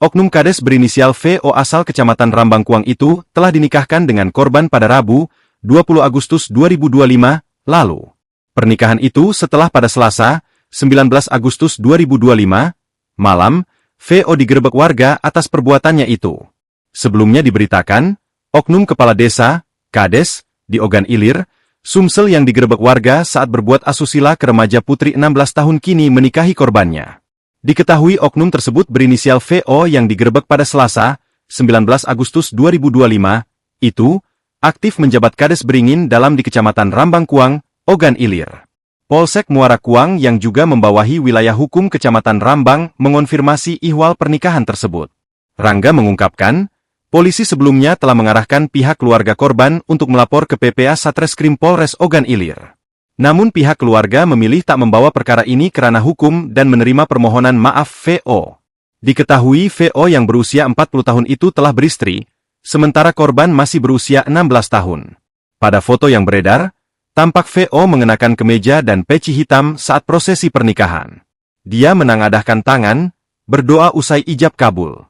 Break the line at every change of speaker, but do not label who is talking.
Oknum Kades berinisial VO asal Kecamatan Rambangkuang itu telah dinikahkan dengan korban pada Rabu, 20 Agustus 2025, lalu. Pernikahan itu setelah pada Selasa, 19 Agustus 2025, malam, VO digerebek warga atas perbuatannya itu. Sebelumnya diberitakan, oknum kepala desa, Kades, di Ogan Ilir, Sumsel yang digerebek warga saat berbuat asusila ke remaja putri 16 tahun kini menikahi korbannya. Diketahui oknum tersebut berinisial VO yang digerebek pada Selasa, 19 Agustus 2025, itu, aktif menjabat Kades Beringin dalam di Kecamatan Rambangkuang, Ogan Ilir. Polsek Muara Kuang yang juga membawahi wilayah hukum Kecamatan Rambang mengonfirmasi ihwal pernikahan tersebut. Rangga mengungkapkan, polisi sebelumnya telah mengarahkan pihak keluarga korban untuk melapor ke PPA Satreskrim Polres Ogan Ilir. Namun pihak keluarga memilih tak membawa perkara ini ke ranah hukum dan menerima permohonan maaf VO. Diketahui VO yang berusia 40 tahun itu telah beristri, sementara korban masih berusia 16 tahun. Pada foto yang beredar, tampak VO mengenakan kemeja dan peci hitam saat prosesi pernikahan. Dia menengadahkan tangan, berdoa usai ijab kabul.